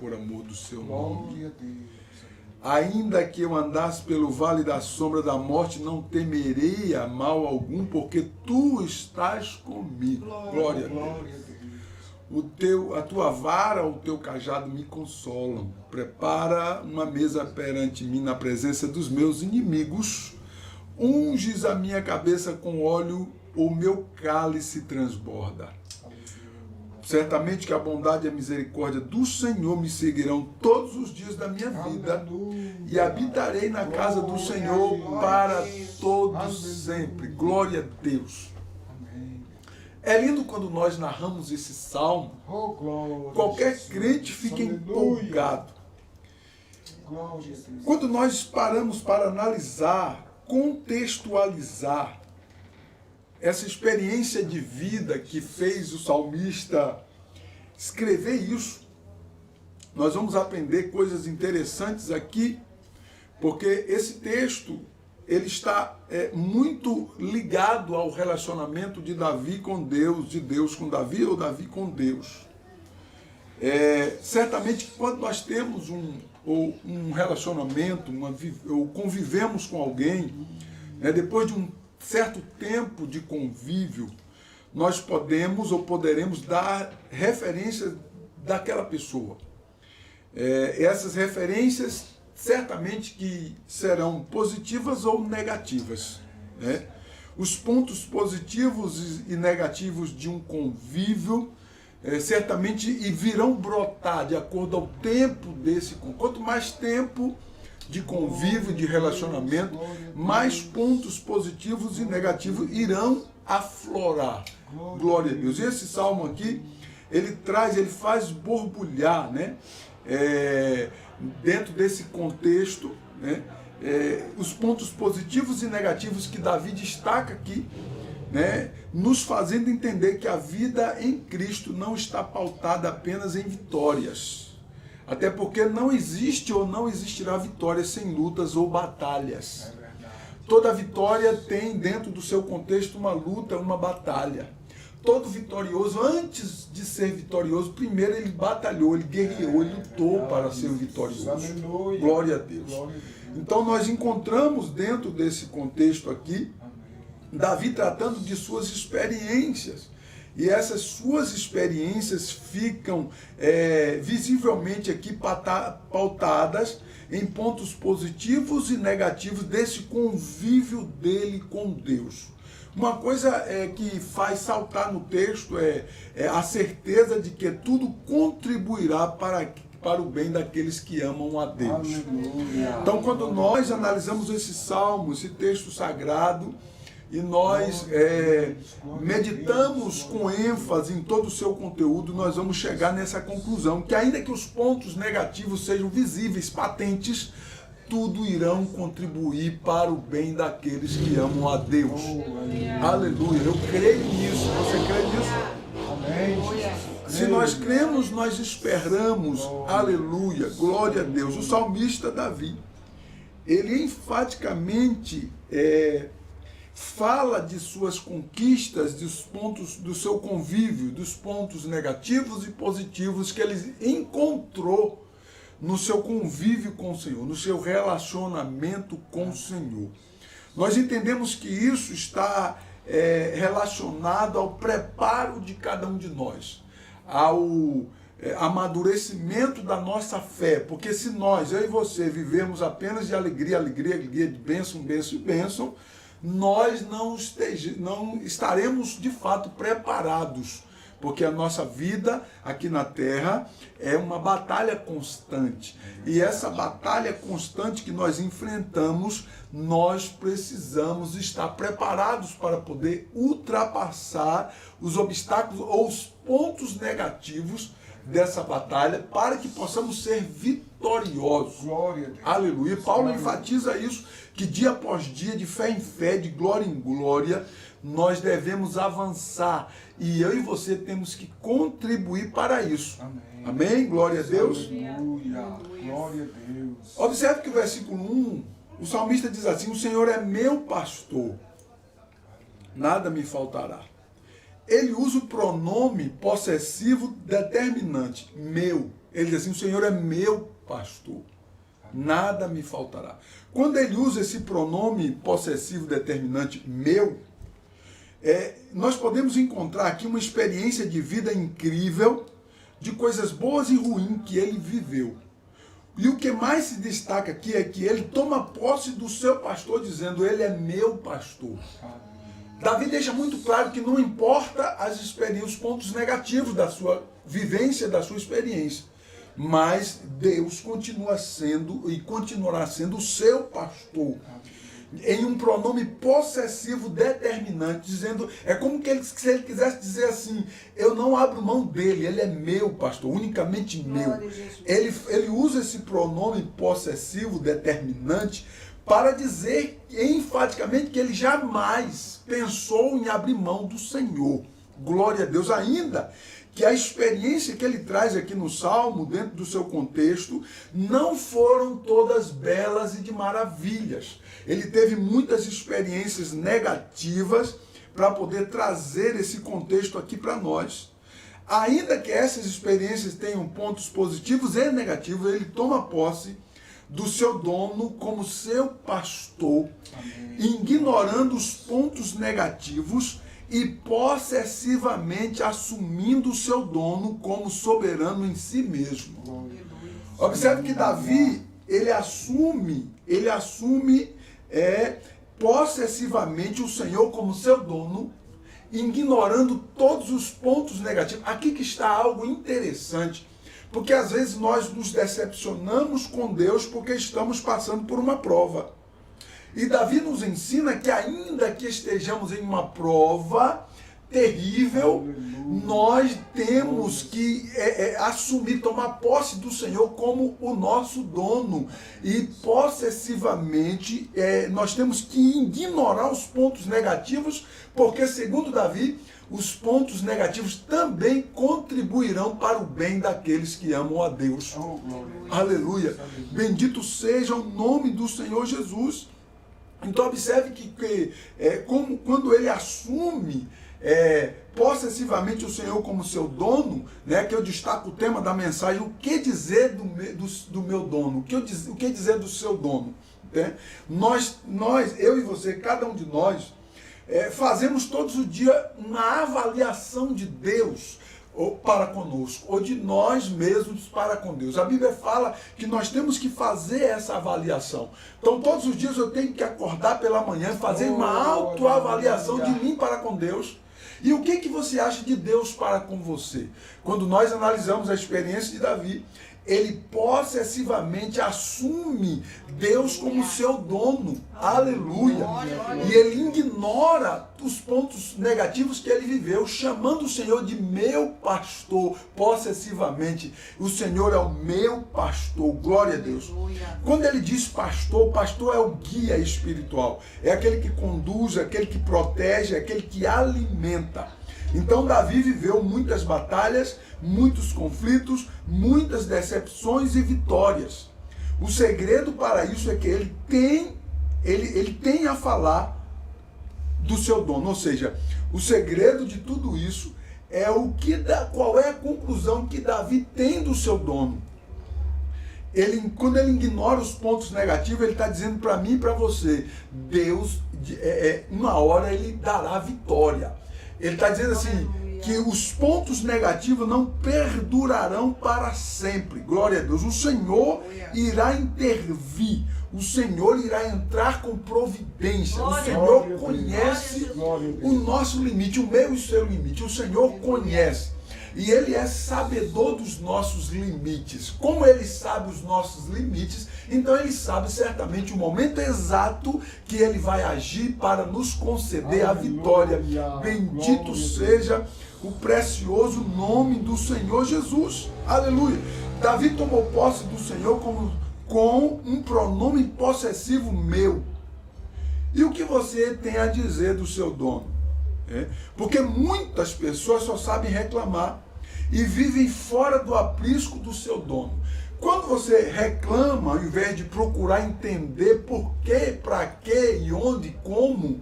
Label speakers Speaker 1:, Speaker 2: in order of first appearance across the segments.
Speaker 1: por amor do seu nome.
Speaker 2: Glória a Deus.
Speaker 1: Ainda que eu andasse pelo vale da sombra da morte, não temerei a mal algum, porque tu estás comigo. Glória a Deus. A tua vara, o teu cajado me consolam. Prepara uma mesa perante mim na presença dos meus inimigos. Unges a minha cabeça com óleo, o meu cálice transborda. Certamente que a bondade e a misericórdia do Senhor me seguirão todos os dias da minha vida, e habitarei na casa do Senhor para todos sempre. Glória a Deus. É lindo quando nós narramos esse salmo. Qualquer crente fica empolgado. Quando nós paramos para analisar, contextualizar essa experiência de vida que fez o salmista escrever isso, nós vamos aprender coisas interessantes aqui, porque esse texto ele está muito ligado ao relacionamento de Davi com Deus, de Deus com Davi ou Davi com Deus. Certamente que quando nós temos um relacionamento, ou convivemos com alguém, depois de um certo tempo de convívio, nós podemos ou poderemos dar referências daquela pessoa. Essas referências certamente que serão positivas ou negativas. Os pontos positivos e negativos de um convívio certamente virão brotar de acordo ao tempo desse convívio. Quanto mais tempo de convívio, de relacionamento, mais pontos positivos e negativos irão aflorar. Glória a Deus. E esse salmo aqui, ele faz borbulhar, dentro desse contexto, os pontos positivos e negativos que Davi destaca aqui, nos fazendo entender que a vida em Cristo não está pautada apenas em vitórias. Até porque não existe ou não existirá vitória sem lutas ou batalhas. Toda vitória tem dentro do seu contexto uma luta, uma batalha. Todo vitorioso, antes de ser vitorioso, primeiro ele batalhou, ele guerreou, ele lutou para ser vitorioso. Glória a Deus. Então nós encontramos dentro desse contexto aqui, Davi tratando de suas experiências. E essas suas experiências ficam visivelmente aqui pautadas em pontos positivos e negativos desse convívio dele com Deus. Uma coisa que faz saltar no texto é a certeza de que tudo contribuirá para o bem daqueles que amam a Deus. Aleluia. Então, quando nós analisamos esse salmo, esse texto sagrado, e nós meditamos com ênfase em todo o seu conteúdo, nós vamos chegar nessa conclusão, que ainda que os pontos negativos sejam visíveis, patentes, tudo irão contribuir para o bem daqueles que amam a Deus. Aleluia. Eu creio nisso. Você crê nisso? Amém. Se nós cremos, nós esperamos. Aleluia. Glória a Deus. O salmista Davi, ele enfaticamente fala de suas conquistas, dos pontos do seu convívio, dos pontos negativos e positivos que ele encontrou no seu convívio com o Senhor, no seu relacionamento com o Senhor. Nós entendemos que isso está relacionado ao preparo de cada um de nós, ao amadurecimento da nossa fé, porque se nós, eu e você, vivermos apenas de alegria, alegria, alegria, de bênção, bênção e bênção, nós não estaremos de fato preparados, porque a nossa vida aqui na Terra é uma batalha constante. E essa batalha constante que nós enfrentamos, nós precisamos estar preparados para poder ultrapassar os obstáculos ou os pontos negativos dessa batalha, para que possamos ser vitoriosos. Glória a Deus. Aleluia. Paulo enfatiza isso, que dia após dia, de fé em fé, de glória em glória, nós devemos avançar. E eu e você temos que contribuir para isso. Amém. Amém? Glória a Deus. Aleluia. Glória a Deus. Observe que o versículo 1, o salmista diz assim: o Senhor é meu pastor, nada me faltará. Ele usa o pronome possessivo determinante, meu. Ele diz assim, o Senhor é meu pastor, nada me faltará. Quando ele usa esse pronome possessivo determinante, meu, nós podemos encontrar aqui uma experiência de vida incrível, de coisas boas e ruins que ele viveu. E o que mais se destaca aqui é que ele toma posse do seu pastor, dizendo, ele é meu pastor. Davi deixa muito claro que não importa as experiências, os pontos negativos da sua vivência, da sua experiência, mas Deus continua sendo e continuará sendo o seu pastor. Em um pronome possessivo determinante, dizendo, é como se ele quisesse dizer assim, eu não abro mão dele, ele é meu pastor, unicamente meu. Ele usa esse pronome possessivo determinante para dizer enfaticamente que ele jamais pensou em abrir mão do Senhor. Glória a Deus. Ainda que a experiência que ele traz aqui no Salmo, dentro do seu contexto, não foram todas belas e de maravilhas. Ele teve muitas experiências negativas para poder trazer esse contexto aqui para nós. Ainda que essas experiências tenham pontos positivos e negativos, ele toma posse do seu dono como seu pastor, ignorando os pontos negativos e possessivamente assumindo o seu dono como soberano em si mesmo. Observe que Davi, ele assume possessivamente o Senhor como seu dono, ignorando todos os pontos negativos. Aqui que está algo interessante, porque às vezes nós nos decepcionamos com Deus porque estamos passando por uma prova. E Davi nos ensina que ainda que estejamos em uma prova terrível, nós temos que assumir, tomar posse do Senhor como o nosso dono. E possessivamente nós temos que ignorar os pontos negativos, porque segundo Davi, os pontos negativos também contribuirão para o bem daqueles que amam a Deus. Aleluia. Bendito seja o nome do Senhor Jesus. Então observe que quando ele assume possessivamente o Senhor como seu dono, né, que eu destaco o tema da mensagem, o que dizer do meu dono, o que dizer do seu dono. Né? Nós, eu e você, cada um de nós, fazemos todos os dias uma avaliação de Deus para conosco, ou de nós mesmos para com Deus. A Bíblia fala que nós temos que fazer essa avaliação. Então todos os dias eu tenho que acordar pela manhã e fazer uma autoavaliação de mim para com Deus. E o que você acha de Deus para com você? Quando nós analisamos a experiência de Davi, ele possessivamente assume Deus como seu dono. Aleluia. E ele ignora os pontos negativos que ele viveu, chamando o Senhor de meu pastor, possessivamente. O Senhor é o meu pastor. Glória a Deus. Quando ele diz pastor, pastor é o guia espiritual. É aquele que conduz, é aquele que protege, é aquele que alimenta. Então Davi viveu muitas batalhas, muitos conflitos, muitas decepções e vitórias. O segredo para isso é que ele tem a falar do seu dono. Ou seja, o segredo de tudo isso é qual é a conclusão que Davi tem do seu dono. Quando ele ignora os pontos negativos, ele está dizendo para mim e para você, Deus, uma hora ele dará vitória. Ele está dizendo assim, que os pontos negativos não perdurarão para sempre. Glória a Deus. O Senhor irá intervir. O Senhor irá entrar com providência. O Senhor conhece o nosso limite, o meu e o seu limite. O Senhor conhece. E Ele é sabedor dos nossos limites. Como Ele sabe os nossos limites, então Ele sabe certamente o momento exato que Ele vai agir para nos conceder a vitória. Bendito seja o precioso nome do Senhor Jesus. Aleluia. Davi tomou posse do Senhor com um pronome possessivo meu. E o que você tem a dizer do seu dono? Porque muitas pessoas só sabem reclamar e vivem fora do aprisco do seu dono. Quando você reclama, ao invés de procurar entender por quê, para quê e onde, como,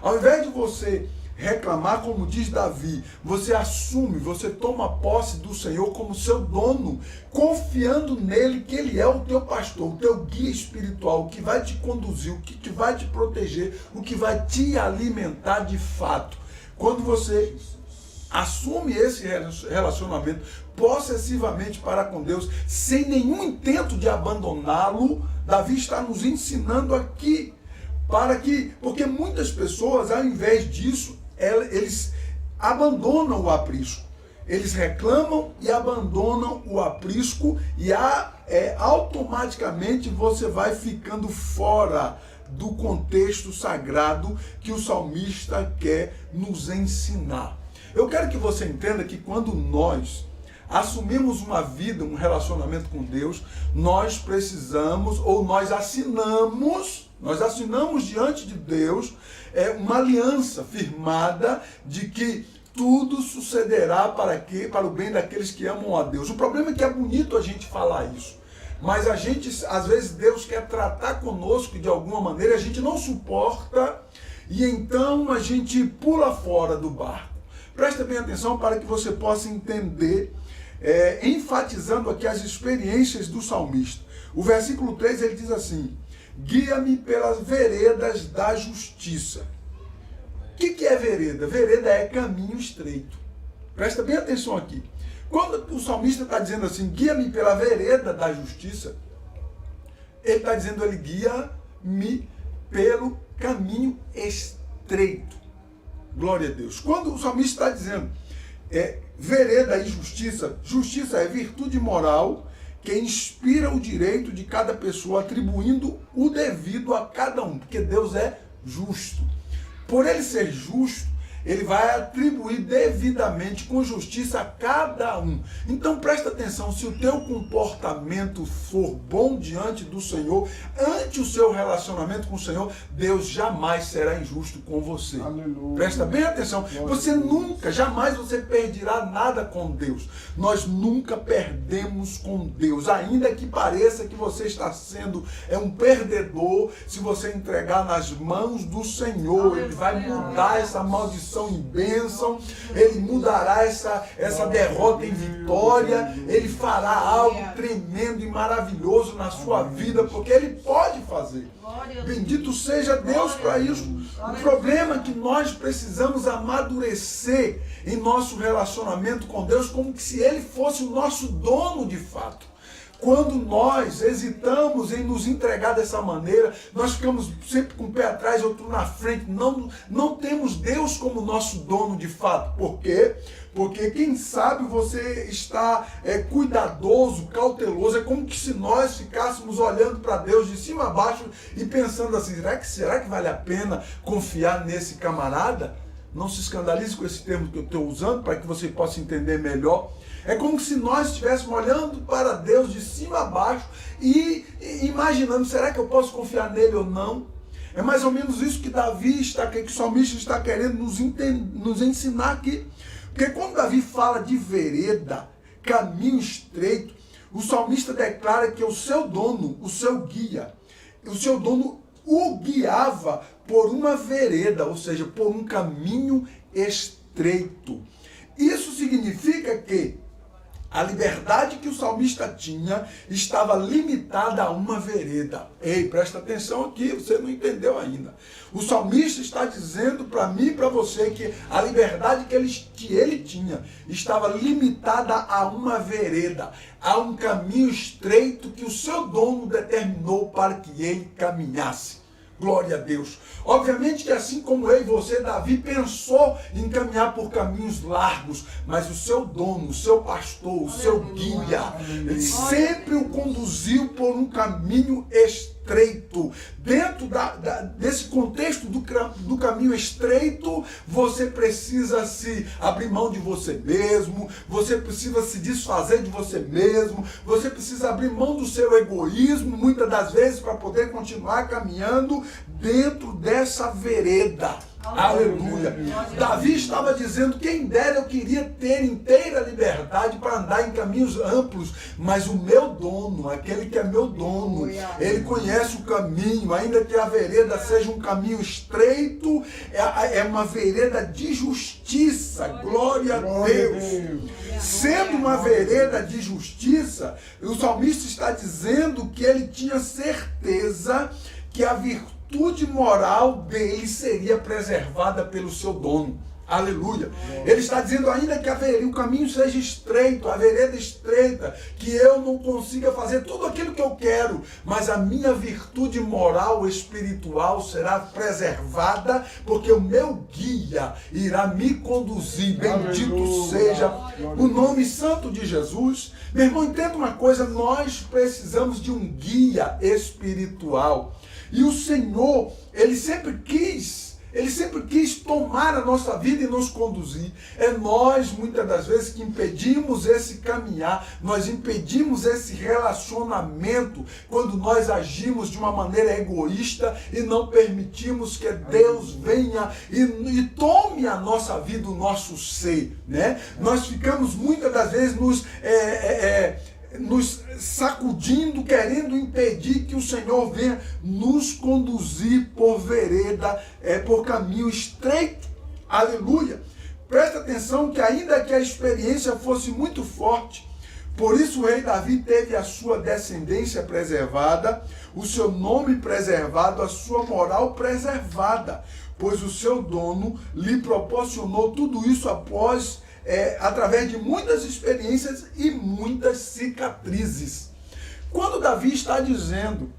Speaker 1: ao invés de você reclamar, como diz Davi, você assume, você toma posse do Senhor como seu dono, confiando nele que ele é o teu pastor, o teu guia espiritual, o que vai te conduzir, o que vai te proteger, o que vai te alimentar de fato. Quando você assume esse relacionamento possessivamente para com Deus, sem nenhum intento de abandoná-lo, Davi está nos ensinando aqui, porque muitas pessoas, ao invés disso, eles abandonam o aprisco. Eles reclamam e abandonam o aprisco e automaticamente você vai ficando fora do contexto sagrado que o salmista quer nos ensinar. Eu quero que você entenda que quando nós assumimos uma vida, um relacionamento com Deus, nós precisamos, ou nós assinamos diante de Deus uma aliança firmada de que tudo sucederá para o bem daqueles que amam a Deus. O problema é que é bonito a gente falar isso, mas a gente, às vezes, Deus quer tratar conosco de alguma maneira, a gente não suporta e então a gente pula fora do barco. Presta bem atenção para que você possa entender, enfatizando aqui as experiências do salmista. O versículo 3 ele diz assim: guia-me pelas veredas da justiça. O que é vereda? Vereda é caminho estreito. Presta bem atenção aqui. Quando o salmista está dizendo assim, guia-me pela vereda da justiça, ele está dizendo, ele guia-me pelo caminho estreito. Glória a Deus. Quando o salmista está dizendo vereda e justiça, justiça é virtude moral que inspira o direito de cada pessoa, atribuindo o devido a cada um, porque Deus é justo. Por ele ser justo, ele vai atribuir devidamente, com justiça, a cada um. Então presta atenção, se o teu comportamento for bom diante do Senhor, ante o seu relacionamento com o Senhor, Deus jamais será injusto com você. Aleluia. Presta bem atenção, você nunca, jamais você perderá nada com Deus. Nós nunca perdemos com Deus, ainda que pareça que você está sendo um perdedor, se você entregar nas mãos do Senhor, Ele vai mudar essa maldição em bênção, ele mudará essa derrota em vitória, ele fará algo tremendo e maravilhoso na sua vida, porque ele pode fazer. Bendito seja Deus para isso. O problema é que nós precisamos amadurecer em nosso relacionamento com Deus, como se ele fosse o nosso dono de fato. Quando nós hesitamos em nos entregar dessa maneira, nós ficamos sempre com o pé atrás, outro na frente. Não temos Deus como nosso dono de fato. Por quê? Porque quem sabe você está cuidadoso, cauteloso. É como que se nós ficássemos olhando para Deus de cima a baixo e pensando assim, será que vale a pena confiar nesse camarada? Não se escandalize com esse termo que eu estou usando para que você possa entender melhor. É como se nós estivéssemos olhando para Deus de cima a baixo e imaginando, será que eu posso confiar nele ou não? É mais ou menos isso que que o salmista está querendo nos ensinar aqui. Porque quando Davi fala de vereda, caminho estreito, o salmista declara que o seu dono, o seu guia, o seu dono o guiava por uma vereda, ou seja, por um caminho estreito. Isso significa que a liberdade que o salmista tinha estava limitada a uma vereda. Ei, presta atenção aqui, você não entendeu ainda. O salmista está dizendo para mim e para você que a liberdade que ele tinha estava limitada a uma vereda, a um caminho estreito que o seu dono determinou para que ele caminhasse. Glória a Deus. Obviamente que assim como eu e você, Davi pensou em caminhar por caminhos largos, mas o seu dono, o seu pastor, o seu guia, ele sempre o conduziu por um caminho estreito. Dentro desse contexto do caminho estreito, você precisa se abrir mão de você mesmo, você precisa se desfazer de você mesmo, você precisa abrir mão do seu egoísmo, muitas das vezes, para poder continuar caminhando dentro dessa vereda. Aleluia. Davi estava dizendo, quem dera eu queria ter inteira liberdade para andar em caminhos amplos, mas o meu dono, aquele que é meu dono, ele conhece o caminho, ainda que a vereda seja um caminho estreito, é uma vereda de justiça. Glória a Deus. Sendo uma vereda de justiça, o salmista está dizendo que ele tinha certeza que a virtude moral dele seria preservada pelo seu dono. Aleluia. Ele está dizendo ainda que o caminho seja estreito, a vereda estreita, que eu não consiga fazer tudo aquilo que eu quero, mas a minha virtude moral espiritual será preservada, porque o meu guia irá me conduzir. Bendito seja o nome santo de Jesus. Meu irmão, entenda uma coisa, nós precisamos de um guia espiritual. E o Senhor, Ele sempre quis tomar a nossa vida e nos conduzir. É nós, muitas das vezes, que impedimos esse caminhar, nós impedimos esse relacionamento quando nós agimos de uma maneira egoísta e não permitimos que Deus venha e tome a nossa vida, o nosso ser, né? Nós ficamos muitas das vezes nos sacudindo, querendo impedir que o Senhor venha nos conduzir por vereda, por caminho estreito. Aleluia. Presta atenção que ainda que a experiência fosse muito forte, por isso o rei Davi teve a sua descendência preservada, o seu nome preservado, a sua moral preservada, pois o seu dono lhe proporcionou tudo isso através de muitas experiências e muitas cicatrizes. Quando Davi está dizendo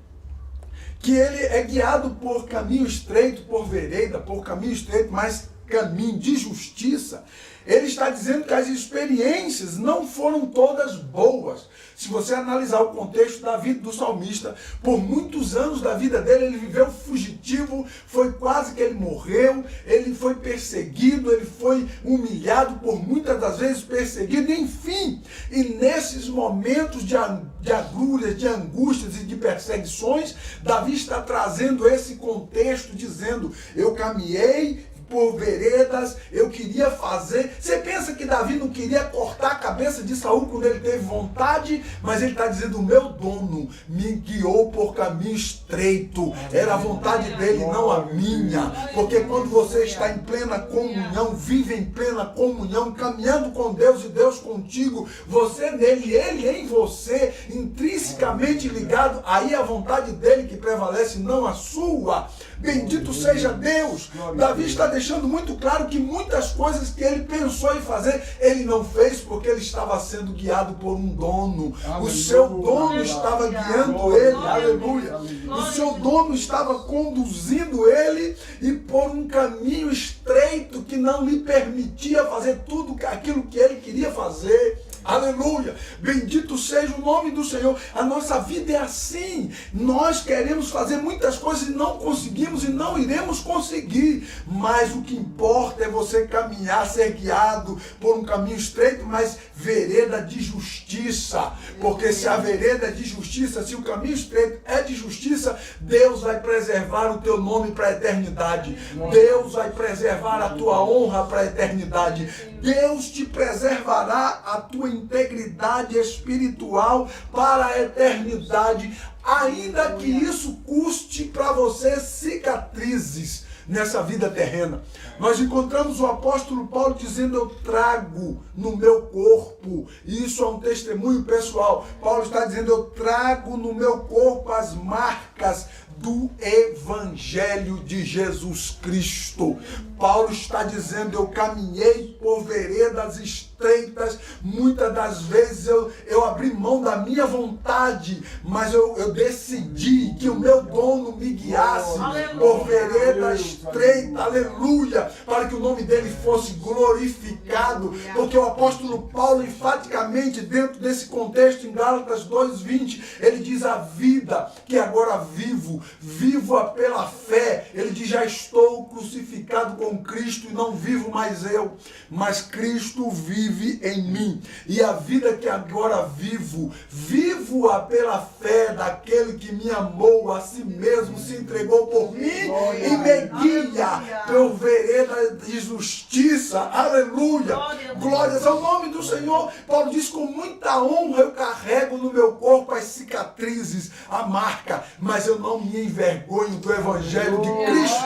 Speaker 1: que ele é guiado por caminho estreito, por vereda, por caminho estreito, mas caminho de justiça, ele está dizendo que as experiências não foram todas boas. Se você analisar o contexto da vida do salmista, por muitos anos da vida dele, ele viveu fugitivo, foi quase que ele morreu, ele foi perseguido, ele foi humilhado, por muitas das vezes perseguido, enfim. E nesses momentos de agruras, de angústias e de perseguições, Davi está trazendo esse contexto, dizendo, eu caminhei por veredas, eu queria fazer. Você pensa que Davi não queria cortar a cabeça de Saul quando ele teve vontade? Mas ele está dizendo, o meu dono me guiou por caminho estreito. Era a vontade dele, não a minha. Porque quando você está em plena comunhão, vive em plena comunhão, caminhando com Deus e Deus contigo, você nele, ele em você, intrinsecamente ligado, aí a vontade dele que prevalece, não a sua. Bendito seja Deus. Davi está deixando muito claro que muitas coisas que ele pensou em fazer, ele não fez porque ele estava sendo guiado por um dono. O seu dono estava guiando ele. Aleluia. O seu dono estava conduzindo ele e por um caminho estreito que não lhe permitia fazer tudo aquilo que ele queria fazer. Aleluia, bendito seja o nome do Senhor. A nossa vida é assim, nós queremos fazer muitas coisas e não conseguimos e não iremos conseguir, mas o que importa é você caminhar, ser guiado por um caminho estreito, mas vereda de justiça, porque se a vereda é de justiça, se o caminho estreito é de justiça, Deus vai preservar o teu nome para a eternidade, Deus vai preservar a tua honra para a eternidade, Deus te preservará a tua integridade espiritual para a eternidade, ainda que isso custe para você cicatrizes nessa vida terrena. Nós encontramos o apóstolo Paulo dizendo, eu trago no meu corpo, e isso é um testemunho pessoal. Paulo está dizendo, eu trago no meu corpo as marcas do Evangelho de Jesus Cristo. Paulo está dizendo, eu caminhei por veredas estreitas, muitas das vezes eu abri mão da minha vontade, mas eu decidi que o meu dono me guiasse por vereda estreita, aleluia, para que o nome dele fosse glorificado, porque o apóstolo Paulo, enfaticamente, dentro desse contexto, em Gálatas 2:20, ele diz, a vida que agora vivo, vivo-a pela fé. Ele diz, já estou crucificado com Cristo e não vivo mais eu, mas Cristo vive em mim. E a vida que agora vivo, vivo-a pela fé daquele que me amou, a si mesmo se entregou por mim e me guia por vereda de justiça. Aleluia. Glórias ao nome do Senhor. Paulo diz, com muita honra eu carrego no meu corpo as cicatrizes, a marca, mas eu não me envergonho do Evangelho de Cristo,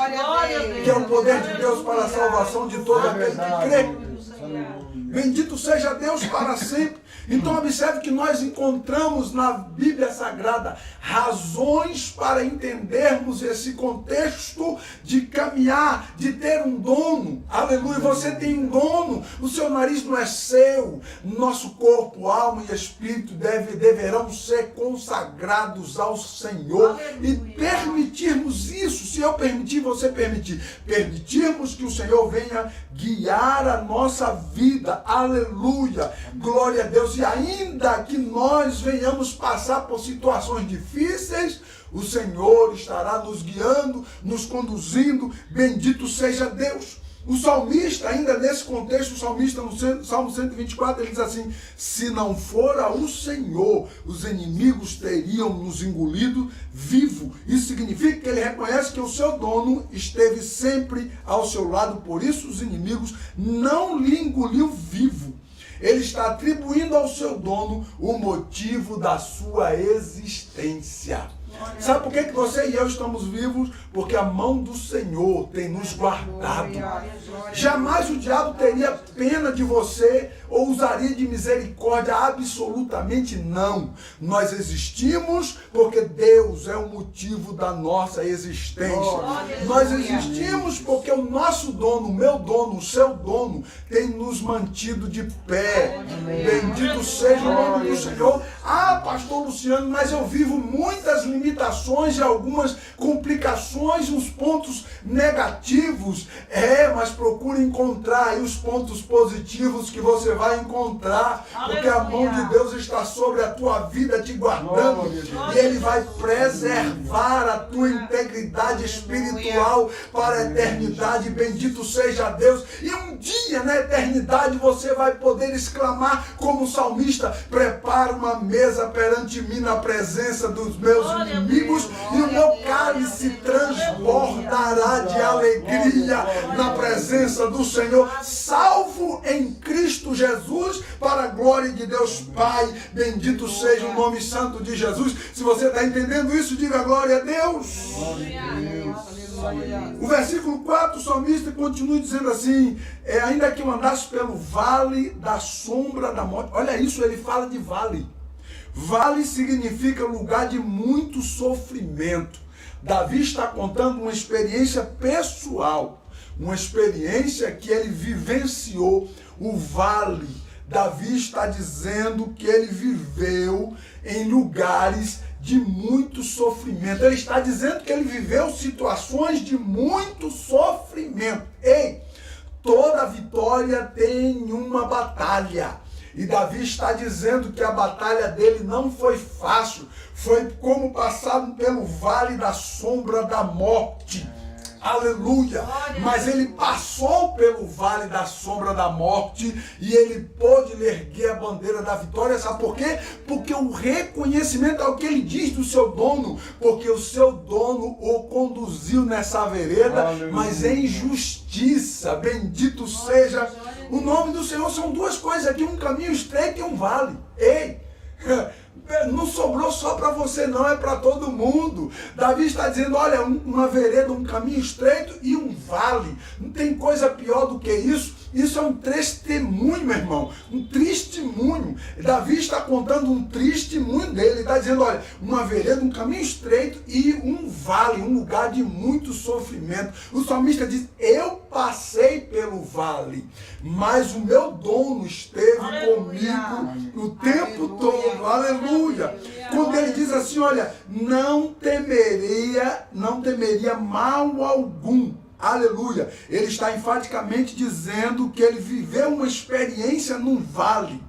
Speaker 1: que é o poder de Deus para a salvação de todo aquele que crê. Bendito seja Deus para sempre. Então observe que nós encontramos na Bíblia Sagrada razões para entendermos esse contexto de caminhar, de ter um dono. Aleluia, você tem um dono, o seu nariz não é seu. Nosso corpo, alma e espírito deverão ser consagrados ao Senhor. Aleluia. E permitirmos isso, se eu permitir, você permitir. Permitirmos que o Senhor venha guiar a nossa vida. Aleluia, glória a Deus. E ainda que nós venhamos passar por situações difíceis, o Senhor estará nos guiando, nos conduzindo. Bendito seja Deus. O salmista, ainda nesse contexto, o salmista no Salmo 124, ele diz assim, se não fora o Senhor, os inimigos teriam nos engolido vivo. Isso significa que ele reconhece que o seu dono esteve sempre ao seu lado, por isso os inimigos não lhe engoliu vivo. Ele está atribuindo ao seu dono o motivo da sua existência. Sabe por que você e eu estamos vivos? Porque a mão do Senhor tem nos guardado. Jamais o diabo teria pena de você ou usaria de misericórdia, absolutamente não. Nós existimos porque Deus é o motivo da nossa existência. Nós existimos porque o nosso dono, o meu dono, o seu dono, tem nos mantido de pé. Bendito seja o nome do Senhor. Ah, pastor Luciano, mas eu vivo muitas limitações e algumas complicações, uns pontos negativos. Mas procure encontrar aí os pontos positivos que você vai encontrar, porque a mão de Deus está sobre a tua vida te guardando, e Ele vai preservar a tua integridade espiritual para a eternidade. Bendito seja Deus. E um dia na eternidade você vai poder exclamar como o salmista, prepara uma mesa perante mim na presença dos meus inimigos, e o meu cálice transbordará de alegria na presença do Senhor, salvo em Cristo Jesus, para a glória de Deus Pai. Bendito seja o nome santo de Jesus. Se você está entendendo isso, diga glória a Deus. O versículo 4, o salmista continua dizendo assim, ainda que eu andasse pelo vale da sombra da morte. Olha isso, ele fala de vale. Vale significa lugar de muito sofrimento. Davi está contando uma experiência pessoal, uma experiência que ele vivenciou, o vale. Davi está dizendo que ele viveu em lugares de muito sofrimento. Ele está dizendo que ele viveu situações de muito sofrimento. Ei, toda vitória tem uma batalha. E Davi está dizendo que a batalha dele não foi fácil. Foi como passar pelo vale da sombra da morte. Aleluia! Mas ele passou pelo vale da sombra da morte e ele pôde erguer a bandeira da vitória. Sabe por quê? Porque o reconhecimento é o que ele diz do seu dono, porque o seu dono o conduziu nessa vereda, aleluia, mas em justiça. Bendito seja o nome do Senhor. São duas coisas aqui, um caminho estreito e um vale. Ei! Não sobrou só para você não, é para todo mundo. Davi está dizendo, olha, uma vereda, um caminho estreito e um vale. Não tem coisa pior do que isso. Isso é um testemunho, meu irmão, um testemunho. Davi está contando um testemunho dele. Ele está dizendo, olha, uma vereda, um caminho estreito e um vale, um lugar de muito sofrimento. O salmista diz, eu passei pelo vale, mas o meu dono esteve comigo o tempo todo. Aleluia! Quando ele diz assim, olha, não temeria mal algum. Aleluia! Ele está enfaticamente dizendo que ele viveu uma experiência num vale.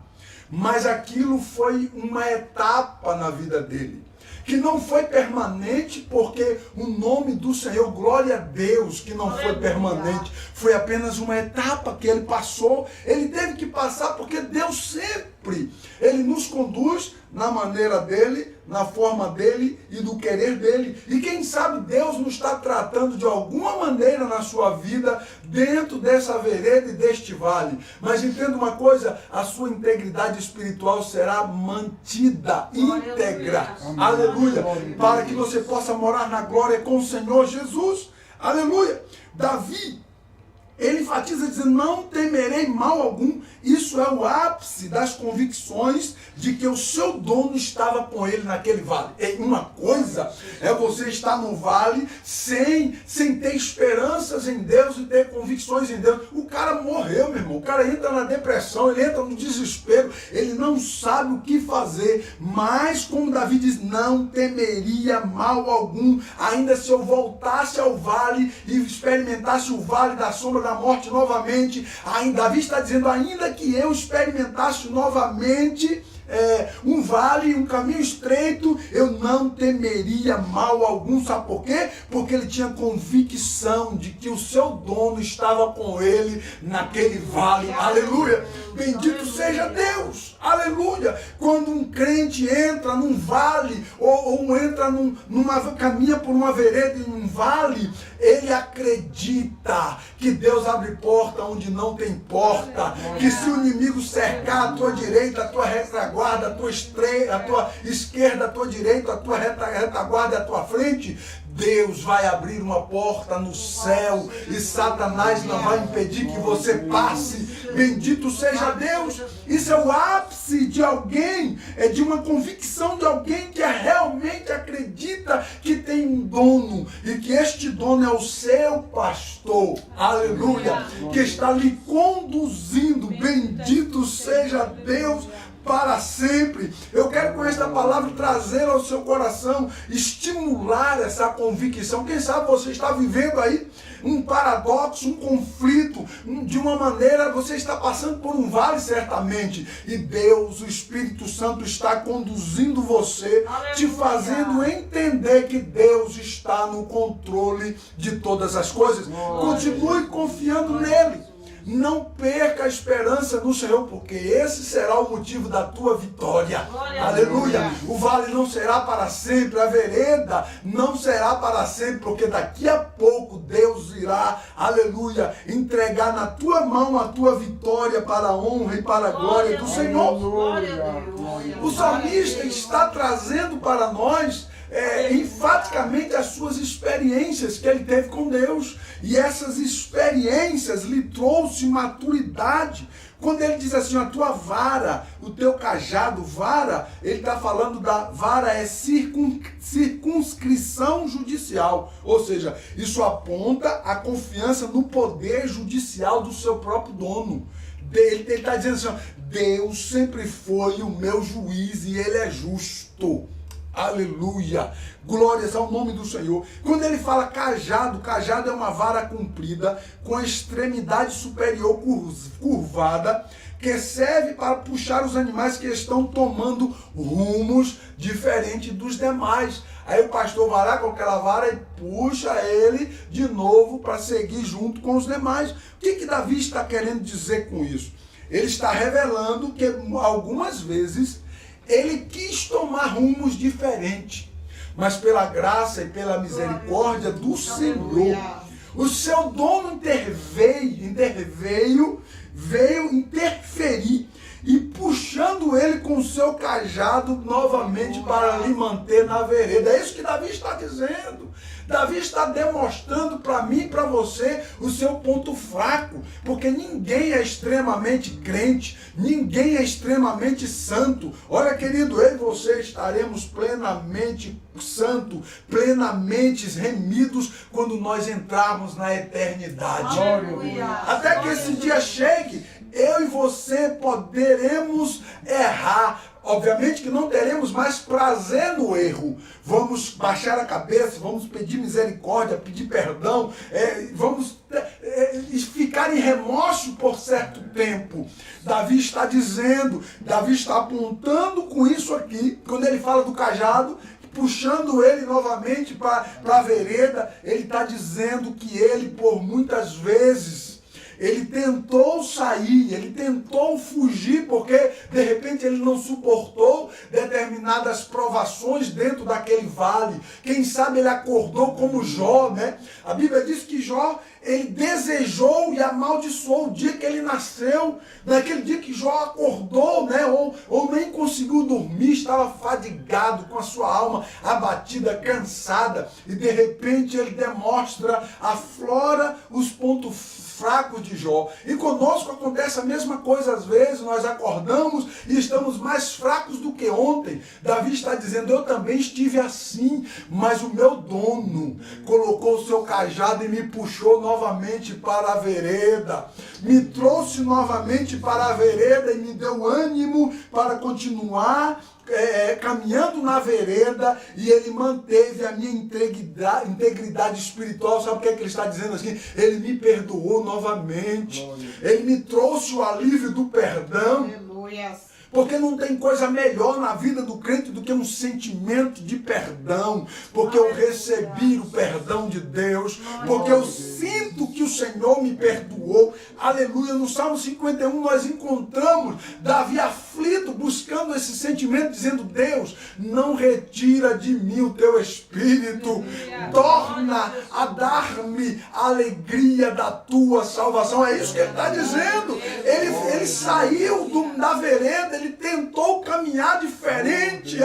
Speaker 1: mas aquilo foi uma etapa na vida dele, que não foi permanente, porque o nome do Senhor, glória a Deus, que não foi permanente, foi apenas uma etapa que ele passou. Ele teve que passar porque Deus sempre, ele nos conduz na maneira dele, na forma dele e do querer dele. E quem sabe Deus não está tratando de alguma maneira na sua vida dentro dessa vereda e deste vale. Mas entenda uma coisa, a sua integridade espiritual será mantida, íntegra. Aleluia. Para que você possa morar na glória com o Senhor Jesus. Aleluia. Davi, ele enfatiza dizendo, não temerei mal algum. Isso é o ápice das convicções de que o seu dono estava com ele naquele vale. E uma coisa é você estar no vale sem ter esperanças em Deus e ter convicções em Deus. O cara morreu, meu irmão. O cara entra na depressão, ele entra no desespero, ele não sabe o que fazer. Mas, como Davi diz, não temeria mal algum, ainda se eu voltasse ao vale e experimentasse o vale da sombra da morte novamente. Davi está dizendo, ainda que eu experimentasse novamente um vale, um caminho estreito, eu não temeria mal algum. Sabe por quê? Porque ele tinha convicção de que o seu dono estava com ele naquele vale. Aleluia! Bendito seja Deus! Aleluia! Quando um crente entra num vale, ou entra caminha por uma vereda em um vale, ele acredita que Deus abre porta onde não tem porta, que se o inimigo cercar a tua direita, a tua retaguarda, a tua esquerda, a tua direita, a tua retaguarda e a tua frente, Deus vai abrir uma porta no céu e Satanás não vai impedir que você passe. Bendito seja Deus. Isso é o ápice de alguém, de uma convicção de alguém que realmente acredita que tem um dono e que este dono é o seu pastor. Aleluia. Que está lhe conduzindo. Bendito seja Deus para sempre. Eu quero com esta palavra trazer ao seu coração, estimular essa convicção. Quem sabe você está vivendo aí um paradoxo, um conflito, de uma maneira você está passando por um vale certamente, e Deus, o Espírito Santo está conduzindo você, te fazendo entender que Deus está no controle de todas as coisas. Continue confiando nele. Não perca a esperança no Senhor, porque esse será o motivo da tua vitória. Aleluia. O vale não será para sempre, a vereda não será para sempre, porque daqui a pouco Deus irá, aleluia, entregar na tua mão a tua vitória para a honra e para a glória do Senhor. O salmista está trazendo para nós enfaticamente as suas experiências que ele teve com Deus, e essas experiências lhe trouxe maturidade. Quando ele diz assim, a tua vara, o teu cajado, vara, ele está falando da vara, circunscrição judicial, ou seja, isso aponta a confiança no poder judicial do seu próprio dono. Ele está dizendo assim, Deus sempre foi o meu juiz e ele é justo. Aleluia, glórias ao nome do Senhor. Quando ele fala cajado, cajado é uma vara comprida com a extremidade superior curvada, que serve para puxar os animais que estão tomando rumos diferentes dos demais. Aí o pastor vai lá com aquela vara e puxa ele de novo para seguir junto com os demais. O que Davi está querendo dizer com isso? Ele está revelando que algumas vezes ele quis tomar rumos diferentes, mas pela graça e pela misericórdia do Senhor, o seu dono veio interferir e puxando ele com o seu cajado novamente para lhe manter na vereda. É isso que Davi está dizendo. Davi está demonstrando para mim e para você o seu ponto fraco, porque ninguém é extremamente crente, ninguém é extremamente santo. Olha, querido, eu e você estaremos plenamente santo, plenamente remidos quando nós entrarmos na eternidade. Até que esse dia chegue, eu e você poderemos errar. Obviamente que não teremos mais prazer no erro. Vamos baixar a cabeça, vamos pedir misericórdia, pedir perdão, vamos ficar em remorso por certo tempo. Davi está dizendo, Davi está apontando com isso aqui, quando ele fala do cajado, puxando ele novamente para a vereda, ele está dizendo que ele, por muitas vezes, ele tentou sair, ele tentou fugir, porque de repente ele não suportou determinadas provações dentro daquele vale. Quem sabe ele acordou como Jó, né? A Bíblia diz que Jó, ele desejou e amaldiçoou o dia que ele nasceu, naquele dia que Jó acordou, né? Ou nem conseguiu dormir, estava fadigado, com a sua alma abatida, cansada, e de repente ele demonstra, aflora os pontos fracos de Jó. E conosco acontece a mesma coisa às vezes, nós acordamos e estamos mais fracos do que ontem. Davi está dizendo, eu também estive assim, mas o meu dono colocou o seu cajado e me puxou novamente para a vereda, me trouxe novamente para a vereda e me deu ânimo para continuar caminhando na vereda, e ele manteve a minha integridade espiritual. Sabe o que é que ele está dizendo assim? Ele me perdoou novamente. Ele me trouxe o alívio do perdão. Aleluia. Porque não tem coisa melhor na vida do crente do que um sentimento de perdão. Porque eu recebi o perdão de Deus. Porque eu sinto que o Senhor me perdoou. Aleluia. No Salmo 51 nós encontramos Davi aflito, buscando esse sentimento, dizendo, Deus, não retira de mim o teu espírito. Torna a dar-me a alegria da tua salvação. É isso que ele está dizendo. Ele saiu da vereda, ele tentou caminhar diferente,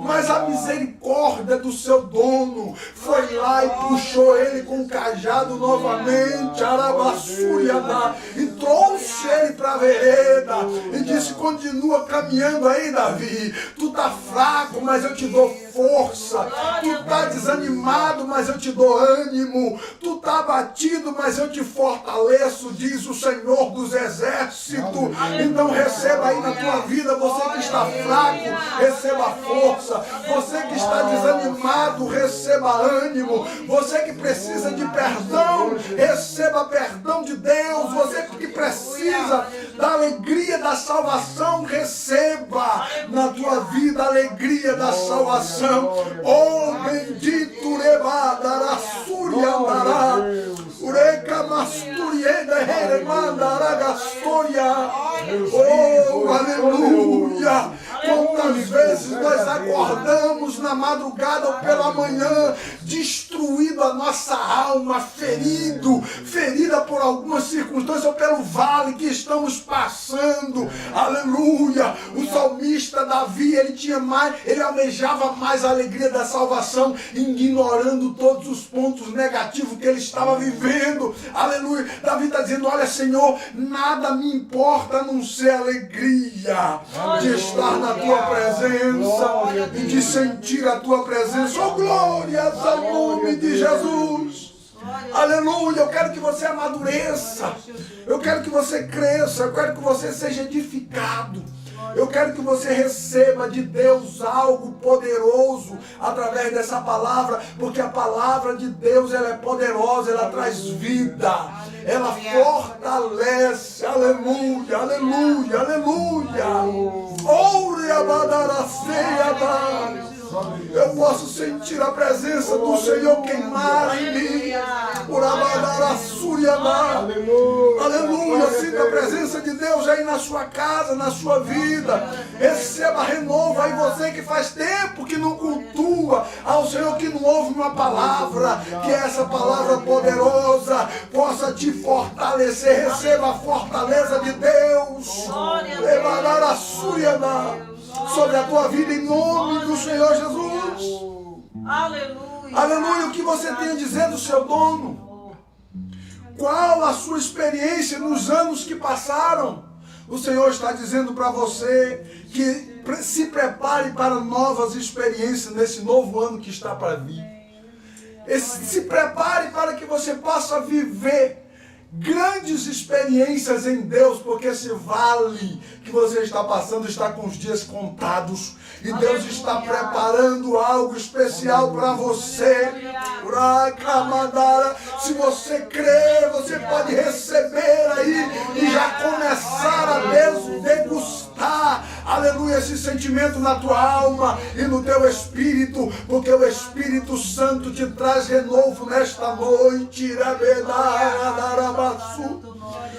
Speaker 1: mas a misericórdia do seu dono foi lá e puxou ele com o cajado novamente, e trouxe ele para a vereda e disse, continua caminhando aí, Davi, tu tá fraco, mas eu te dou força, tu tá desanimado, mas eu te dou ânimo, tu tá abatido, mas eu te fortaleço, diz o Senhor dos Exércitos. Então receba aí na tua vida, você que está fraco, receba força, você que está desanimado, receba ânimo, você que precisa de perdão, receba perdão de Deus, você que precisa da alegria da salvação, receba na tua vida a alegria da salvação. Oh, bendito Rebadara Suriandará, Ureca Masturienda Heremandara Gastoria. Oh, aleluia! Quantas vezes nós acordamos na madrugada ou pela manhã, destruído a nossa alma, ferida por alguma circunstância ou pelo vale que estamos passando. Aleluia! O salmista Davi, ele almejava mais a alegria da salvação, ignorando todos os pontos negativos que ele estava vivendo. Aleluia! Davi está dizendo, olha, Senhor, nada me importa a não ser alegria de estar na tua presença e de sentir a tua presença. Oh, glórias ao nome de Jesus. Aleluia, eu quero que você amadureça, eu quero que você cresça, eu quero que você seja edificado. Eu quero que você receba de Deus algo poderoso através dessa palavra, porque a palavra de Deus, ela é poderosa, ela traz vida, ela fortalece. Aleluia, aleluia, aleluia. Eu posso sentir a presença do Senhor queimar em mim. Aleluia, sinta a presença de Deus aí na sua casa, na sua vida. Receba renovo aí, você que faz tempo que não cultua ao Senhor, que não ouve uma palavra, que essa palavra poderosa possa te fortalecer. Receba a fortaleza de Deus sobre a tua vida, em nome do Senhor Jesus.
Speaker 2: Aleluia.
Speaker 1: Aleluia. O que você tem a dizer do seu dono? Qual a sua experiência nos anos que passaram? O Senhor está dizendo para você que se prepare para novas experiências nesse novo ano que está para vir. Se prepare para que você possa viver grandes experiências em Deus, porque esse vale que você está passando está com os dias contados. E Deus está preparando algo especial para você. Se você crer, você pode receber aí e já começar a degustar, aleluia, esse sentimento na tua alma e no teu espírito, porque o Espírito Santo te traz renovo nesta noite.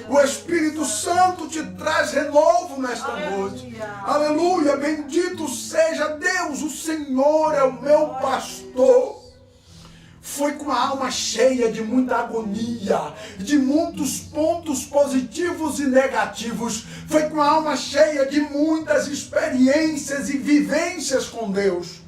Speaker 1: O Espírito Santo te traz renovo nesta noite. Aleluia, bendito seja Deus, o Senhor é o meu pastor. Foi com a alma cheia de muita agonia, de muitos pontos positivos e negativos. Foi com a alma cheia de muitas experiências e vivências com Deus.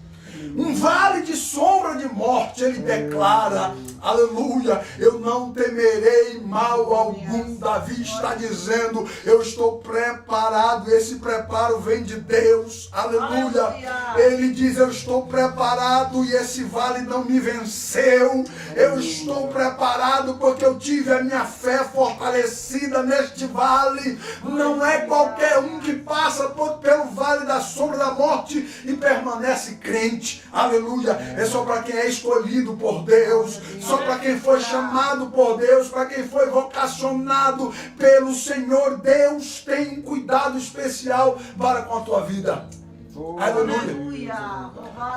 Speaker 1: Um vale de sombra de morte, ele declara, aleluia, eu não temerei mal algum. Davi está dizendo, eu estou preparado, esse preparo vem de Deus, aleluia. Ele diz, eu estou preparado e esse vale não me venceu. Eu estou preparado porque eu tive a minha fé fortalecida neste vale. Não é qualquer um que passa pelo vale da sombra da morte e permanece crente. Aleluia, é só para quem é escolhido por Deus, só para quem foi chamado por Deus, para quem foi vocacionado pelo Senhor. Deus tem um cuidado especial para com a tua vida. Aleluia.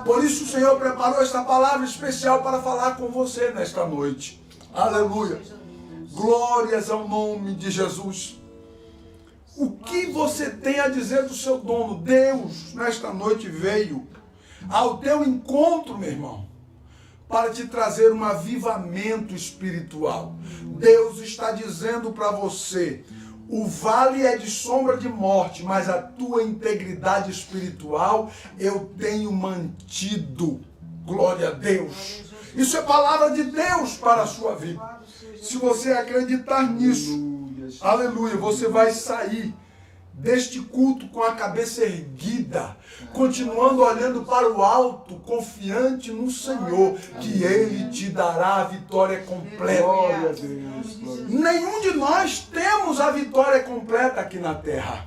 Speaker 1: Por isso o Senhor preparou esta palavra especial para falar com você nesta noite. Aleluia. Glórias ao nome de Jesus. O que você tem a dizer do seu dono? Deus nesta noite veio ao teu encontro, meu irmão, para te trazer um avivamento espiritual. Deus está dizendo para você, o vale é de sombra de morte, mas a tua integridade espiritual eu tenho mantido. Glória a Deus. Isso é palavra de Deus para a sua vida. Se você acreditar nisso, aleluia, você vai sair deste culto com a cabeça erguida, continuando olhando para o alto, confiante no Senhor, que Ele te dará a vitória completa.
Speaker 3: Glória a Deus.
Speaker 1: Nenhum de nós temos a vitória completa aqui na terra.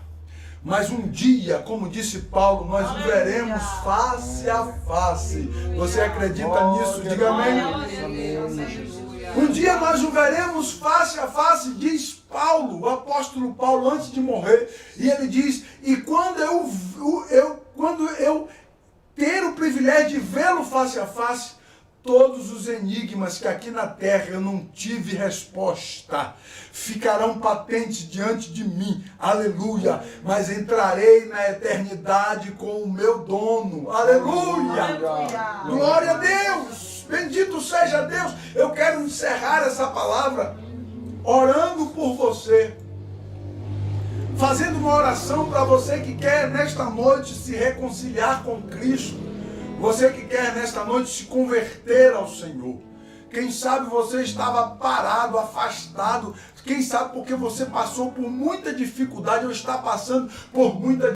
Speaker 1: Mas um dia, como disse Paulo, nós o veremos face a face. Você acredita nisso? Diga amém. Um dia nós o veremos face a face, diz Paulo, o apóstolo Paulo, antes de morrer. E ele diz, e quando eu ter o privilégio de vê-lo face a face, todos os enigmas que aqui na terra eu não tive resposta ficarão patentes diante de mim. Aleluia. Mas entrarei na eternidade com o meu dono. Aleluia. Aleluia. Glória a Deus. Bendito seja Deus. Eu quero encerrar essa palavra orando por você, fazendo uma oração para você que quer nesta noite se reconciliar com Cristo. Você que quer nesta noite se converter ao Senhor. Quem sabe você estava parado, afastado. Quem sabe porque você passou por muita dificuldade ou está passando por muita